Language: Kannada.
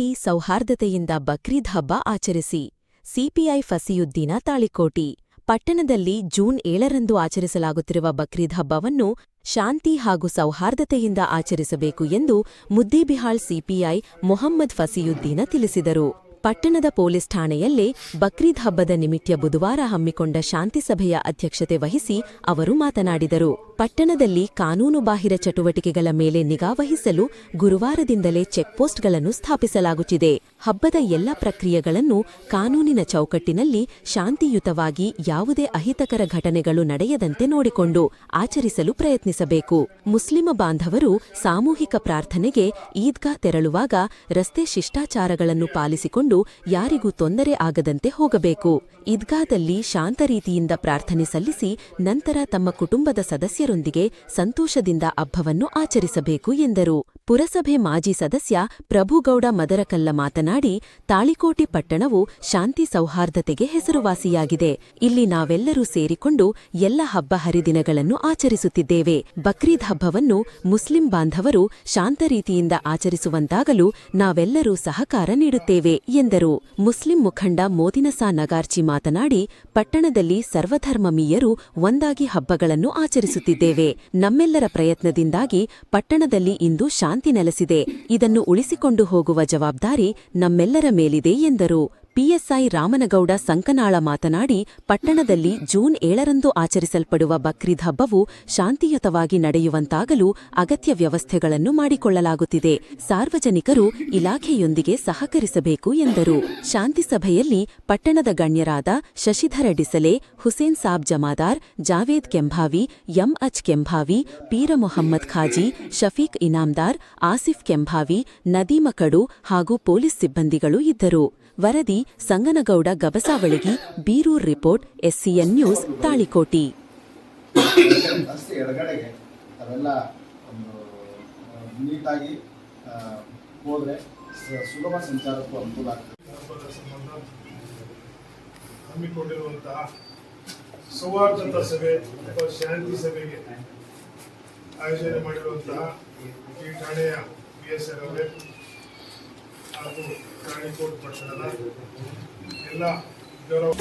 ಶಾಂತಿ ಸೌಹಾರ್ದತೆಯಿಂದ ಬಕ್ರೀದ್ ಹಬ್ಬ ಆಚರಿಸಿ. ಸಿಪಿಐ ಫಸಿಯುದ್ದೀನ ತಾಳಿಕೋಟಿ. ಪಟ್ಟಣದಲ್ಲಿ ಜೂನ್ 7ರಂದು ಆಚರಿಸಲಾಗುತ್ತಿರುವ ಬಕ್ರೀದ್ ಹಬ್ಬವನ್ನು ಶಾಂತಿ ಹಾಗೂ ಸೌಹಾರ್ದತೆಯಿಂದ ಆಚರಿಸಬೇಕು ಎಂದು ಮುದ್ದೇಬಿಹಾಳ್ ಸಿಪಿಐ ಮೊಹಮ್ಮದ್ ಫಸಿಯುದ್ದೀನ ತಿಳಿಸಿದರು. ಪಟ್ಟಣದ ಪೊಲೀಸ್ ಠಾಣೆಯಲ್ಲೇ ಬಕ್ರೀದ್ ಹಬ್ಬದ ನಿಮಿತ್ತ ಬುಧವಾರ ಹಮ್ಮಿಕೊಂಡ ಶಾಂತಿ ಸಭೆಯ ಅಧ್ಯಕ್ಷತೆ ವಹಿಸಿ ಅವರು ಮಾತನಾಡಿದರು. ಪಟ್ಟಣದಲ್ಲಿ ಕಾನೂನುಬಾಹಿರ ಚಟುವಟಿಕೆಗಳ ಮೇಲೆ ನಿಗಾವಹಿಸಲು ಗುರುವಾರದಿಂದಲೇ ಚೆಕ್ಪೋಸ್ಟ್ಗಳನ್ನು ಸ್ಥಾಪಿಸಲಾಗುತ್ತಿದೆ. ಹಬ್ಬದ ಎಲ್ಲ ಪ್ರಕ್ರಿಯೆಗಳನ್ನು ಕಾನೂನಿನ ಚೌಕಟ್ಟಿನಲ್ಲಿ ಶಾಂತಿಯುತವಾಗಿ ಯಾವುದೇ ಅಹಿತಕರ ಘಟನೆಗಳು ನಡೆಯದಂತೆ ನೋಡಿಕೊಂಡು ಆಚರಿಸಲು ಪ್ರಯತ್ನಿಸಬೇಕು. ಮುಸ್ಲಿಮ ಬಾಂಧವರು ಸಾಮೂಹಿಕ ಪ್ರಾರ್ಥನೆಗೆ ಈದ್ಗಾ ತೆರಳುವಾಗ ರಸ್ತೆ ಶಿಷ್ಟಾಚಾರಗಳನ್ನು ಪಾಲಿಸಿಕೊಂಡು ಯಾರಿಗೂ ತೊಂದರೆ ಆಗದಂತೆ ಹೋಗಬೇಕು. ಈದ್ಗಾದಲ್ಲಿ ಶಾಂತ ರೀತಿಯಿಂದ ಪ್ರಾರ್ಥನೆ ಸಲ್ಲಿಸಿ ನಂತರ ತಮ್ಮ ಕುಟುಂಬದ ಸದಸ್ಯರೊಂದಿಗೆ ಸಂತೋಷದಿಂದ ಹಬ್ಬವನ್ನು ಆಚರಿಸಬೇಕು ಎಂದರು. ಪುರಸಭೆ ಮಾಜಿ ಸದಸ್ಯ ಪ್ರಭುಗೌಡ ಮದರಕಲ್ಲ ಮಾತನಾಡಿ, ತಾಳಿಕೋಟಿ ಪಟ್ಟಣವು ಶಾಂತಿ ಸೌಹಾರ್ದತೆಗೆ ಹೆಸರುವಾಸಿಯಾಗಿದೆ. ಇಲ್ಲಿ ನಾವೆಲ್ಲರೂ ಸೇರಿಕೊಂಡು ಎಲ್ಲ ಹಬ್ಬ ಹರಿದಿನಗಳನ್ನು ಆಚರಿಸುತ್ತಿದ್ದೇವೆ. ಬಕ್ರೀದ್ ಹಬ್ಬವನ್ನು ಮುಸ್ಲಿಂ ಬಾಂಧವರು ಶಾಂತ ರೀತಿಯಿಂದ ಆಚರಿಸುವಂತಾಗಲು ನಾವೆಲ್ಲರೂ ಸಹಕಾರ ನೀಡುತ್ತೇವೆ ಎಂದರು. ಮುಸ್ಲಿಂ ಮುಖಂಡ ಮೋದಿನಸಾ ನಗಾರ್ಚಿ ಮಾತನಾಡಿ, ಪಟ್ಟಣದಲ್ಲಿ ಸರ್ವಧರ್ಮೀಯರು ಒಂದಾಗಿ ಹಬ್ಬಗಳನ್ನು ಆಚರಿಸುತ್ತಿದ್ದೇವೆ. ನಮ್ಮೆಲ್ಲರ ಪ್ರಯತ್ನದಿಂದಾಗಿ ಪಟ್ಟಣದಲ್ಲಿ ಇಂದು ಶಾಂತಿ ನೆಲೆಸಿದೆ. ಇದನ್ನು ಉಳಿಸಿಕೊಂಡು ಹೋಗುವ ಜವಾಬ್ದಾರಿ ನಮ್ಮೆಲ್ಲರ ಮೇಲಿದೆ ಎಂದರು. ಪಿಎಸ್ಐ ರಾಮನಗೌಡ ಸಂಕನಾಳ ಮಾತನಾಡಿ, ಪಟ್ಟಣದಲ್ಲಿ ಜೂನ್ 7ರಂದು ಆಚರಿಸಲ್ಪಡುವ ಬಕ್ರೀದ್ ಹಬ್ಬವು ಶಾಂತಿಯುತವಾಗಿ ನಡೆಯುವಂತಾಗಲು ಅಗತ್ಯ ವ್ಯವಸ್ಥೆಗಳನ್ನು ಮಾಡಿಕೊಳ್ಳಲಾಗುತ್ತಿದೆ. ಸಾರ್ವಜನಿಕರು ಇಲಾಖೆಯೊಂದಿಗೆ ಸಹಕರಿಸಬೇಕು ಎಂದರು. ಶಾಂತಿ ಸಭೆಯಲ್ಲಿ ಪಟ್ಟಣದ ಗಣ್ಯರಾದ ಶಶಿಧರ ಡಿಸಲೆ, ಹುಸೇನ್ ಸಾಬ್ ಜಮಾದಾರ್, ಜಾವೇದ್ ಕೆಂಭಾವಿ, ಎಂಎಚ್ ಕೆಂಭಾವಿ, ಪೀರ ಮೊಹಮ್ಮದ್ ಖಾಜಿ, ಶಫೀಕ್ ಇನಾಮ್ದಾರ್, ಆಸಿಫ್ ಕೆಂಭಾವಿ, ನದೀಮ ಕಡು ಹಾಗೂ ಪೊಲೀಸ್ ಸಿಬ್ಬಂದಿಗಳು ಇದ್ದರು. ವರದಿ ಸಂಗನಗೌಡ ಗಬಸಾವಳಗಿ, ಬೀರೂರ್ ರಿಪೋರ್ಟ್, ಎಸ್ಸಿಎನ್ ನ್ಯೂಸ್, ತಾಳಿಕೋಟಿ. ನೀಟಾಗಿ ಹೋದರೆ ಸುಗಮ ಸಂಚಾರಕ್ಕೂ ಅನುಕೂಲ ಆಗ್ತದೆ. ಹಮ್ಮಿಕೊಂಡಿರುವಂತಹ ಸೌಹಾರ್ದತಾ ಸಭೆ ಅಥವಾ ಶಾಂತಿ ಸಭೆಗೆ ಆಯೋಜನೆ ಮಾಡಿರುವಂತಹ ಈ ಠಾಣೆಯ PSR ಅವರೇ ಹಾಗೂ ತಾಳಿಕೋಟ್ ಪಟ್ಟಣದ ಎಲ್ಲ ಗೌರವ